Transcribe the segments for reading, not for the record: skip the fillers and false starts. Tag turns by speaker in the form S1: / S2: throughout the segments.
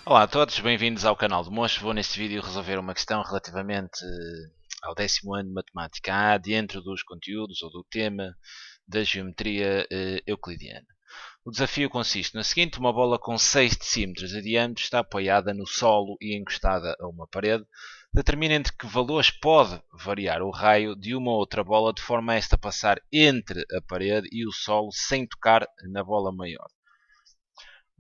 S1: Olá a todos, bem-vindos ao canal do Mocho. Vou neste vídeo resolver uma questão relativamente ao 10º ano de Matemática A dentro dos conteúdos ou do tema da geometria euclidiana. O desafio consiste no seguinte: uma bola com 6 decímetros de diâmetro está apoiada no solo e encostada a uma parede. Determine entre que valores pode variar o raio de uma ou outra bola de forma a esta passar entre a parede e o solo sem tocar na bola maior.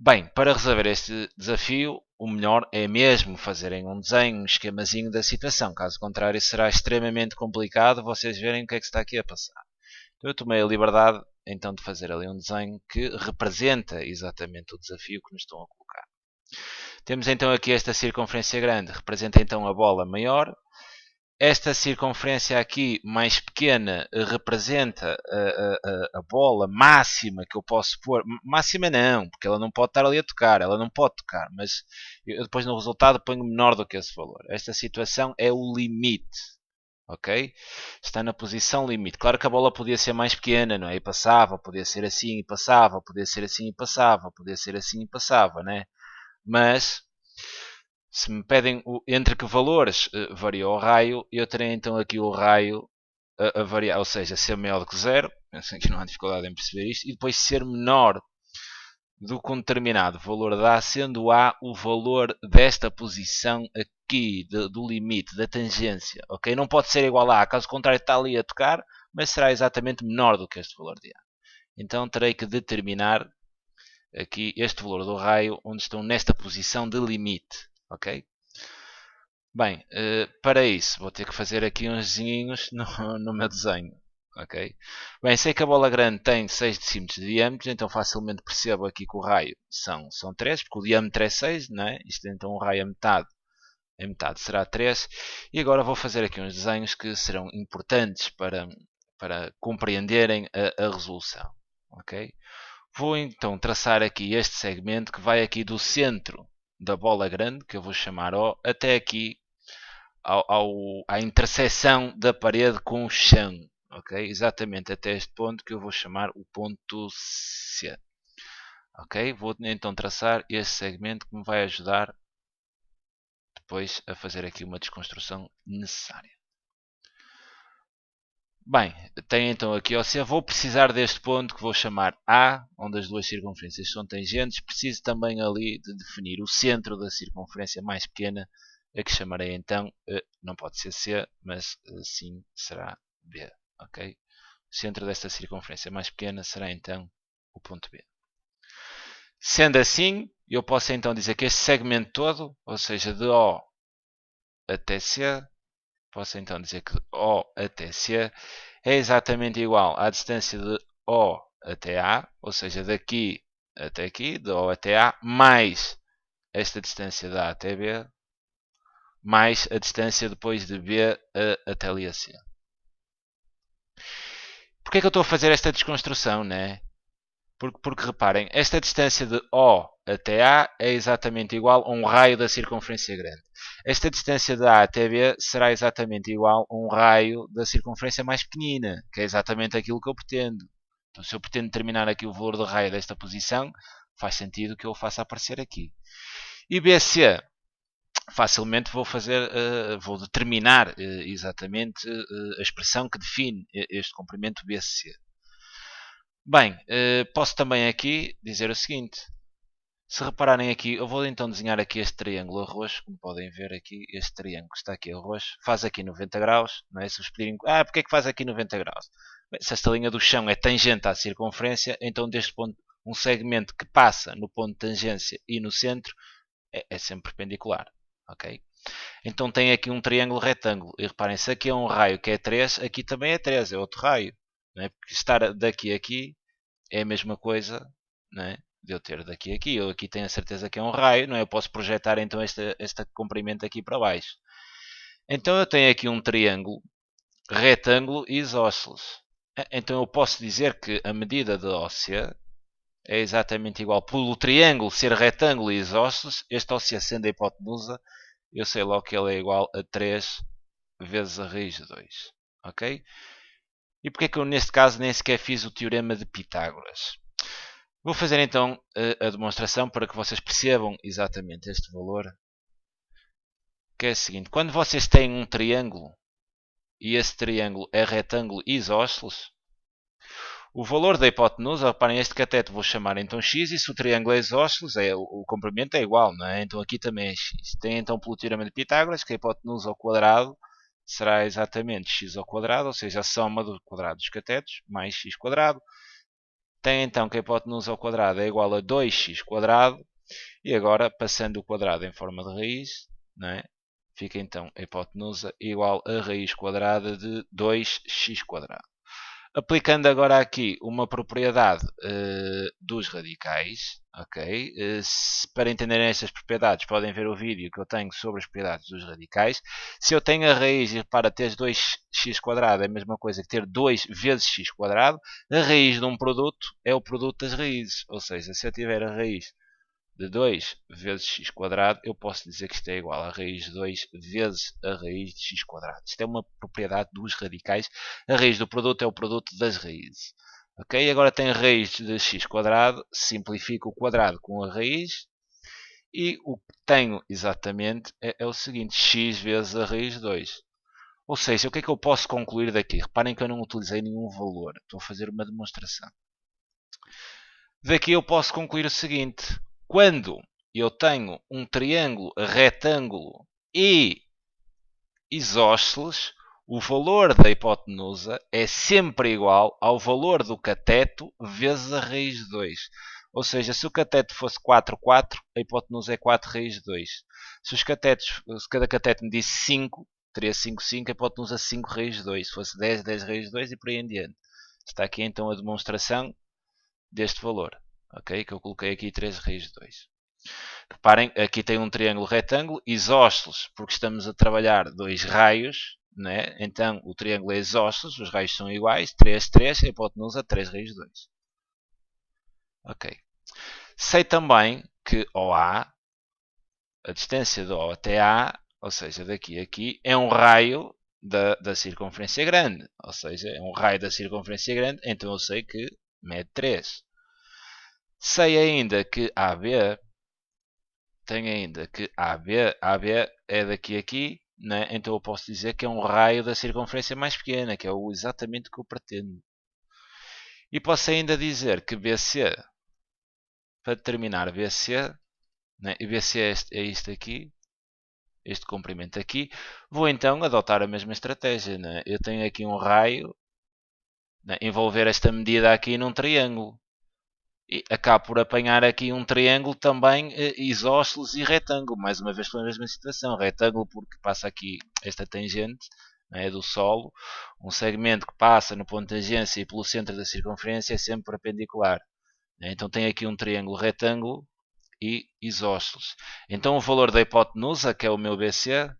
S1: Bem, para resolver este desafio, o melhor é mesmo fazerem um desenho, um esquemazinho da situação. Caso contrário, será extremamente complicado vocês verem o que é que está aqui a passar. Então, eu tomei a liberdade então de fazer ali um desenho que representa exatamente o desafio que nos estão a colocar. Temos então aqui esta circunferência grande, representa então a bola maior. Esta circunferência aqui mais pequena representa a bola máxima que eu posso pôr. Máxima não, porque ela não pode estar ali a tocar, ela não pode tocar, mas eu depois no resultado ponho menor do que esse valor. Esta situação é o limite, ok? Está na posição limite. Claro que a bola podia ser mais pequena, não é? E passava, podia ser assim e passava, podia ser assim e passava, podia ser assim e passava, né? Mas se me pedem entre que valores varia o raio, eu terei então aqui o raio a variar, ou seja, ser maior do que zero, penso que não há dificuldade em perceber isto, e depois ser menor do que um determinado valor de A, sendo A o valor desta posição aqui, do limite, da tangência, ok? Não pode ser igual a A, caso contrário está ali a tocar, mas será exatamente menor do que este valor de A. Então terei que determinar aqui este valor do raio, onde estão nesta posição de limite, ok? Bem, para isso vou ter que fazer aqui uns desenhinhos no meu desenho. Ok? Bem, sei que a bola grande tem 6 decímetros de diâmetro, então facilmente percebo aqui que o raio são 3, porque o diâmetro é 6, não é? Isto então o raio a metade será 3. E agora vou fazer aqui uns desenhos que serão importantes para compreenderem a resolução. Ok? Vou então traçar aqui este segmento que vai aqui do centro da bola grande, que eu vou chamar O, até aqui à interseção da parede com o chão. Ok? Exatamente até este ponto que eu vou chamar o ponto C. Ok? Vou então traçar este segmento que me vai ajudar depois a fazer aqui uma desconstrução necessária. Bem, tenho então aqui o C. Vou precisar deste ponto que vou chamar A, onde as duas circunferências são tangentes. Preciso também ali de definir o centro da circunferência mais pequena, a que chamarei então, não pode ser C, mas sim será B. Ok? O centro desta circunferência mais pequena será então o ponto B. Sendo assim, eu posso então dizer que este segmento todo, ou seja, de O até C, posso então dizer que O até C é exatamente igual à distância de O até A, ou seja, daqui até aqui, de O até A, mais esta distância de A até B, mais a distância depois de B até ali a C. Porquê é que eu estou a fazer esta desconstrução, né? Porque reparem, esta distância de O até A é exatamente igual a um raio da circunferência grande. Esta distância de A até B será exatamente igual a um raio da circunferência mais pequenina, que é exatamente aquilo que eu pretendo. Então, se eu pretendo determinar aqui o valor do raio desta posição, faz sentido que eu o faça aparecer aqui. E BC, facilmente vou determinar exatamente a expressão que define este comprimento BC. Bem, posso também aqui dizer o seguinte. Se repararem aqui, eu vou então desenhar aqui este triângulo a roxo, como podem ver aqui, este triângulo que está aqui a roxo, faz aqui 90 graus, não é? Se vos pedirem, porque é que faz aqui 90 graus? Bem, se esta linha do chão é tangente à circunferência, então deste ponto, um segmento que passa no ponto de tangência e no centro é sempre perpendicular, ok? Então tem aqui um triângulo retângulo, e reparem, se aqui é um raio que é 3, aqui também é 3, é outro raio, não é? Porque estar daqui a aqui é a mesma coisa, não é? De eu ter daqui a aqui. Eu aqui tenho a certeza que é um raio, não é? Eu posso projetar então este comprimento aqui para baixo. Então eu tenho aqui um triângulo retângulo isósceles. Então eu posso dizer que a medida de óssea é exatamente igual. Pelo triângulo ser retângulo e isósceles, este óssea sendo a hipotenusa, eu sei logo que ele é igual a 3 vezes a raiz de 2. Ok? E porque é que eu neste caso nem sequer fiz o teorema de Pitágoras? Vou fazer então a demonstração para que vocês percebam exatamente este valor, que é o seguinte: quando vocês têm um triângulo e esse triângulo é retângulo isósceles, o valor da hipotenusa, reparem, este cateto vou chamar então x, e se o triângulo é isósceles, o comprimento é igual, não é? Então aqui também é x. Tem então pelo teorema de Pitágoras que a hipotenusa ao quadrado será exatamente x ao quadrado, ou seja, a soma do quadrado dos catetos mais x quadrado. Tem então que a hipotenusa ao quadrado é igual a 2x quadrado, e agora passando o quadrado em forma de raiz, não é? Fica então a hipotenusa igual a raiz quadrada de 2x quadrado. Aplicando agora aqui uma propriedade dos radicais, ok? Para entenderem estas propriedades, podem ver o vídeo que eu tenho sobre as propriedades dos radicais. Se eu tenho a raiz, e repara, ter 2x quadrado é a mesma coisa que ter 2 vezes x quadrado, a raiz de um produto é o produto das raízes. Ou seja, se eu tiver a raiz de 2 vezes x quadrado, eu posso dizer que isto é igual a raiz de 2 vezes a raiz de x quadrado. Isto é uma propriedade dos radicais. A raiz do produto é o produto das raízes. Ok? Agora tem a raiz de x quadrado, simplifico o quadrado com a raiz, e o que tenho exatamente é o seguinte: x vezes a raiz de 2. Ou seja, o que é que eu posso concluir daqui? Reparem que eu não utilizei nenhum valor. Estou a fazer uma demonstração. Daqui eu posso concluir o seguinte: quando eu tenho um triângulo retângulo e isósceles, o valor da hipotenusa é sempre igual ao valor do cateto vezes a raiz de 2. Ou seja, se o cateto fosse 4, 4, a hipotenusa é 4 raiz de 2. Se cada cateto me disse 5, teria 5, 5, a hipotenusa 5 raiz de 2. Se fosse 10, 10 raiz de 2 e por aí em diante. Está aqui então a demonstração deste valor, ok? Que eu coloquei aqui 3 raiz de 2. Reparem, aqui tem um triângulo retângulo, isósceles, porque estamos a trabalhar dois raios, né? Então o triângulo é isósceles, os raios são iguais, 3, 3, a hipotenusa 3 raiz de 2. Ok. Sei também que OA, a distância de O até A, ou seja, daqui a aqui, é um raio da circunferência grande. Ou seja, é um raio da circunferência grande, então eu sei que mede 3. Sei ainda que AB, tenho ainda que AB é daqui a aqui, né? Então eu posso dizer que é um raio da circunferência mais pequena, que é exatamente o que eu pretendo. E posso ainda dizer que BC, para determinar BC, né? E BC é isto aqui, este comprimento aqui, vou então adotar a mesma estratégia. Né? Eu tenho aqui um raio, né? Envolver esta medida aqui num triângulo. E acabo por apanhar aqui um triângulo também isósceles e retângulo, mais uma vez pela mesma situação. Retângulo porque passa aqui esta tangente, né, do solo, um segmento que passa no ponto de tangência e pelo centro da circunferência é sempre perpendicular. Né? Então tem aqui um triângulo retângulo e isósceles. Então o valor da hipotenusa, que é o meu BC,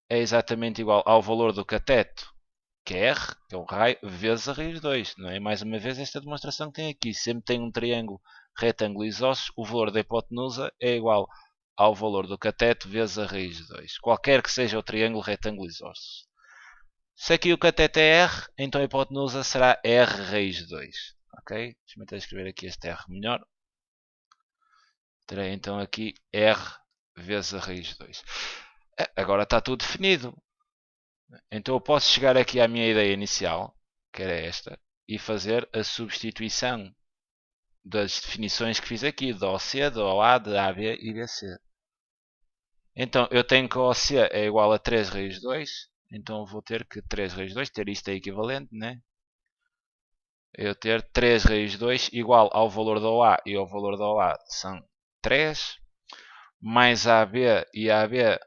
S1: é exatamente igual ao valor do cateto, que é R, que é o raio, vezes a raiz de 2. Não é? Mais uma vez esta demonstração que tem aqui. Sempre tem um triângulo retângulo isósceles, o valor da hipotenusa é igual ao valor do cateto vezes a raiz de 2. Qualquer que seja o triângulo retângulo isósceles. Se aqui o cateto é R, então a hipotenusa será R raiz de 2. Ok? Deixa-me até escrever aqui este R melhor. Terei então aqui R vezes a raiz de 2. Agora está tudo definido. Então eu posso chegar aqui à minha ideia inicial, que era esta, e fazer a substituição das definições que fiz aqui, de OC, de OA, de AB e BC. Então eu tenho que OC é igual a 3 raiz de 2, então eu vou ter que 3 raiz de 2, ter isto é equivalente, né? Eu ter 3 raiz de 2 igual ao valor da OA e ao valor da OA são 3, mais AB e AB,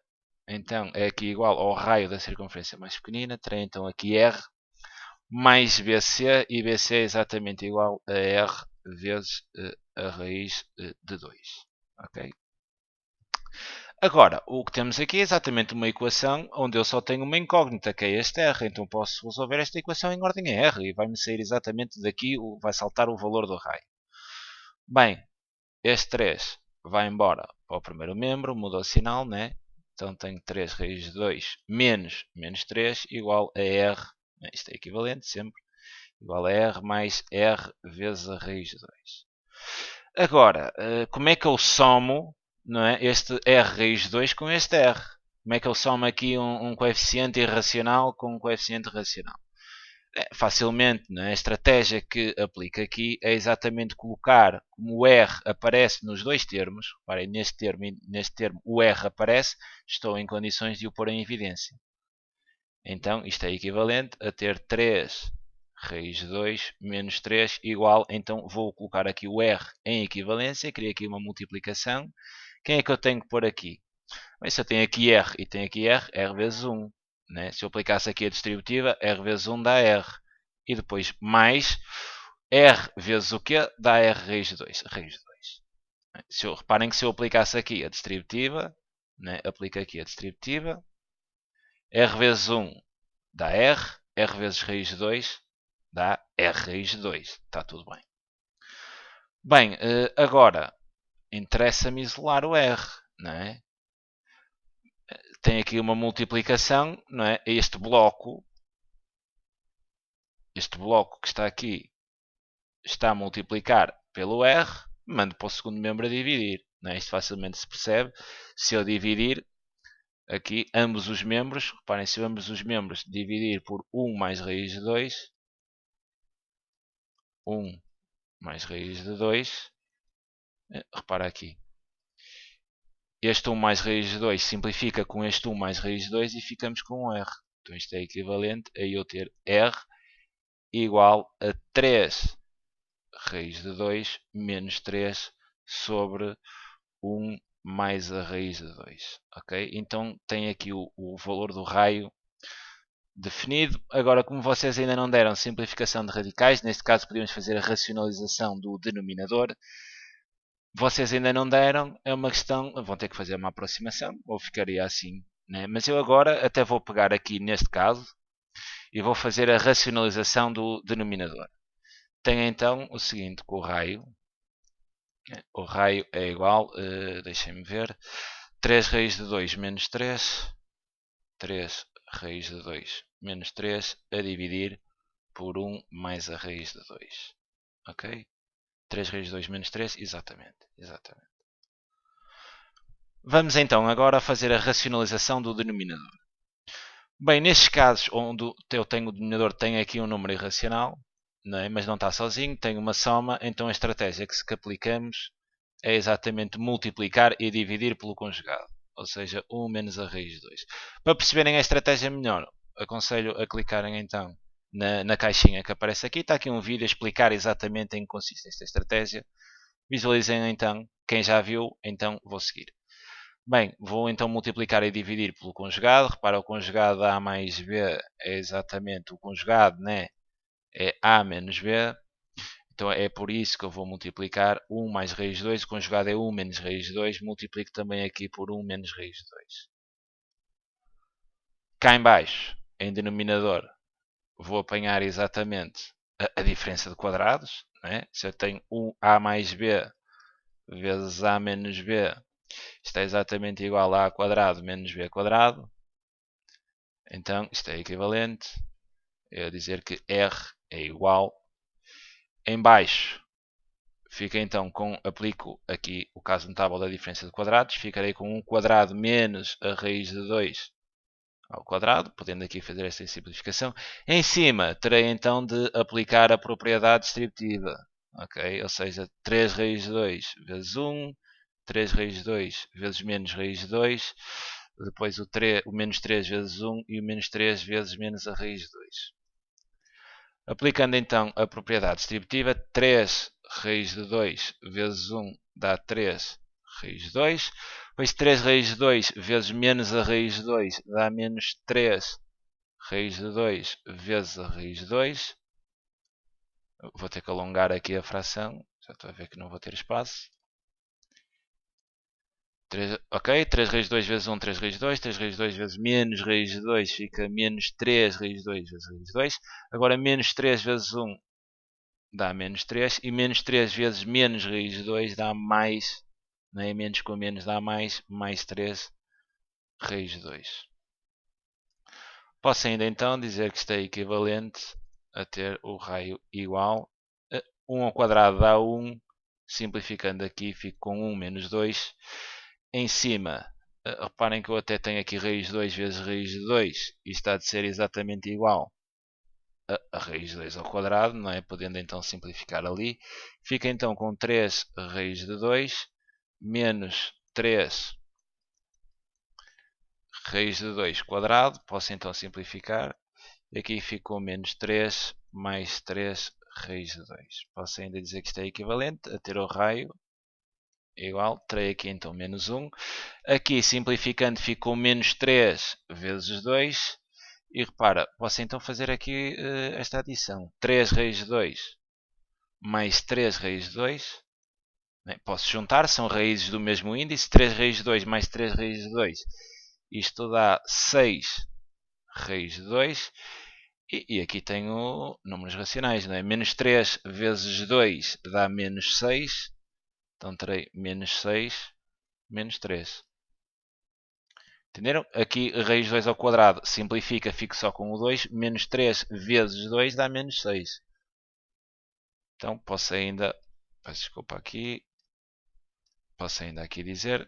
S1: então é aqui igual ao raio da circunferência mais pequenina, terei então aqui R, mais BC, e BC é exatamente igual a R vezes a raiz de 2. Ok? Agora, o que temos aqui é exatamente uma equação onde eu só tenho uma incógnita, que é este R. Então posso resolver esta equação em ordem a R e vai-me sair exatamente daqui, vai saltar o valor do raio. Bem, este 3 vai embora para o primeiro membro, muda o sinal, né? Então tenho 3 raiz de 2 menos 3 igual a R, isto é equivalente sempre, igual a R mais R vezes a raiz de 2. Agora, como é que eu somo, não é, este r raiz de 2 com este r? Como é que eu somo aqui um coeficiente irracional com um coeficiente racional? Facilmente, não é? A estratégia que aplica aqui é exatamente colocar, como o R aparece nos dois termos, reparem, neste termo e neste termo o R aparece, estou em condições de o pôr em evidência. Então, isto é equivalente a ter 3 raiz de 2 menos 3 igual, então vou colocar aqui o R em equivalência, criei aqui uma multiplicação. Quem é que eu tenho que pôr aqui? Bem, se eu tenho aqui R e tenho aqui R vezes 1. Né? Se eu aplicasse aqui a distributiva, R vezes 1 dá R. E depois mais R vezes o quê? Dá R raiz de 2. Raiz de 2. Reparem que se eu aplicasse aqui a distributiva, né? Aplico aqui a distributiva, R vezes 1 dá R, R vezes raiz de 2 dá R raiz de 2. Está tudo bem. Bem, agora interessa-me isolar o R, não é? Tem aqui uma multiplicação, não é? Este bloco que está aqui está a multiplicar pelo R, mando para o segundo membro a dividir. Não é? Isto facilmente se percebe. Se eu dividir aqui ambos os membros, reparem, se eu ambos os membros dividir por 1 mais raiz de 2, 1 mais raiz de 2, repara aqui, este 1 mais raiz de 2 simplifica com este 1 mais raiz de 2 e ficamos com um R. Então isto é equivalente a eu ter R igual a 3 raiz de 2 menos 3 sobre 1 mais a raiz de 2. Ok? Então tem aqui o valor do raio definido. Agora, como vocês ainda não deram simplificação de radicais, neste caso podíamos fazer a racionalização do denominador. Vocês ainda não deram, é uma questão, vão ter que fazer uma aproximação, ou ficaria assim. Né? Mas eu agora até vou pegar aqui neste caso e vou fazer a racionalização do denominador. Tenho então o seguinte, com o raio é igual, deixem-me ver, 3 raiz de 2 menos 3, 3 raiz de 2 menos 3 a dividir por 1 mais a raiz de 2. Ok? 3 raiz de 2 menos 3, exatamente. Vamos então agora fazer a racionalização do denominador. Bem, nestes casos onde eu tenho o denominador tem aqui um número irracional, não é? Mas não está sozinho, tem uma soma, então a estratégia que aplicamos é exatamente multiplicar e dividir pelo conjugado, ou seja, 1 menos a raiz de 2. Para perceberem a estratégia melhor, aconselho a clicarem então na caixinha que aparece aqui. Está aqui um vídeo a explicar exatamente em que consiste esta estratégia. Visualizem então, quem já viu, então vou seguir. Bem, vou então multiplicar e dividir pelo conjugado. Repara, o conjugado A mais B é exatamente o conjugado, né? É A menos B. Então é por isso que eu vou multiplicar 1 mais raiz de 2. O conjugado é 1 menos raiz de 2. Multiplico também aqui por 1 menos raiz de 2. Cá em baixo, em denominador, vou apanhar exatamente a diferença de quadrados. Né? Se eu tenho 1A mais B vezes A menos B, isto é exatamente igual a A quadrado menos B quadrado. Então isto é equivalente a dizer que R é igual. Em baixo fica então com, aplico aqui o caso notável da diferença de quadrados, ficarei com 1 quadrado menos a raiz de 2 ao quadrado, podendo aqui fazer esta simplificação. Em cima terei então de aplicar a propriedade distributiva, ok? Ou seja, 3 raiz de 2 vezes 1, 3 raiz de 2 vezes menos raiz de 2, depois o menos 3 vezes 1 e o menos 3 vezes menos a raiz de 2. Aplicando então a propriedade distributiva, 3 raiz de 2 vezes 1 dá 3 raiz de 2. Depois 3 raiz de 2 vezes menos a raiz de 2 dá menos 3 raiz de 2 vezes a raiz de 2. Vou ter que alongar aqui a fração. Já estou a ver que não vou ter espaço. 3, ok, 3 raiz de 2 vezes 1, 3 raiz de 2. 3 raiz de 2 vezes menos raiz de 2 fica menos 3 raiz de 2 vezes raiz de 2. Agora menos 3 vezes 1 dá menos 3. E menos 3 vezes menos raiz de 2 dá mais. Né? Menos com menos dá mais. Mais 3 raiz de 2. Posso ainda então dizer que isto é equivalente a ter o raio igual a 1 ao quadrado dá 1. simplificando aqui, fico com 1 menos 2. Em cima, reparem que eu até tenho aqui raiz de 2 vezes raiz de 2. Isto está de ser exatamente igual a raiz de 2 ao quadrado, não é? Podendo então simplificar ali. Fica então com 3 raiz de 2 menos 3 raiz de 2 quadrado. Posso então simplificar. Aqui ficou menos 3 mais 3 raiz de 2. Posso ainda dizer que isto é equivalente a ter o raio igual. Terei aqui então menos 1. Aqui simplificando ficou menos 3 vezes 2. E repara, posso então fazer aqui esta adição. 3 raiz de 2 mais 3 raiz de 2. Bem, posso juntar, são raízes do mesmo índice. 3 raiz de 2 mais 3 raiz de 2. Isto dá 6 raiz de 2. E aqui tenho números racionais, não é? Menos 3 vezes 2 dá menos 6. Então terei menos 6 menos 3. Entenderam? Aqui raiz de 2 ao quadrado simplifica, fico só com o 2. Menos 3 vezes 2 dá menos 6. Então posso ainda, peço desculpa aqui, posso ainda aqui dizer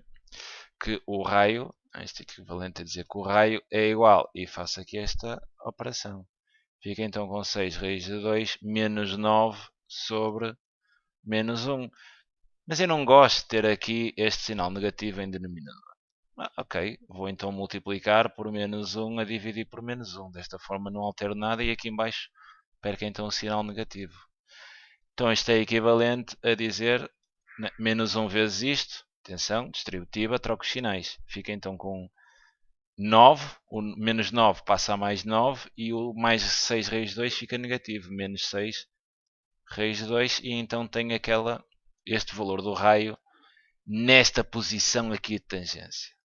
S1: que o raio, este equivalente a dizer que o raio é igual, e faço aqui esta operação. Fica então com 6 raiz de 2 menos 9 sobre menos 1. Mas eu não gosto de ter aqui este sinal negativo em denominador. Ok, vou então multiplicar por menos 1 a dividir por menos 1. Desta forma não altero nada e aqui em baixo perco então o sinal negativo. Então isto é equivalente a dizer menos 1 vezes isto. Atenção, distributiva, troco os sinais. Fica então com 9, o menos 9 passa a mais 9 e o mais 6 raiz de 2 fica negativo. Menos 6 raiz de 2 e então tenho este valor do raio nesta posição aqui de tangência.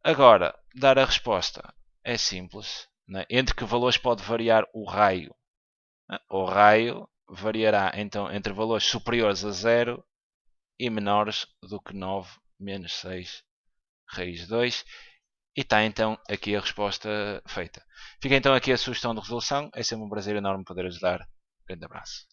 S1: Agora, dar a resposta é simples. Né? Entre que valores pode variar o raio? O raio variará então entre valores superiores a 0 e menores do que 9 menos 6 raiz de 2. E está então aqui a resposta feita. Fica então aqui a sugestão de resolução. É sempre um prazer enorme poder ajudar. Grande abraço.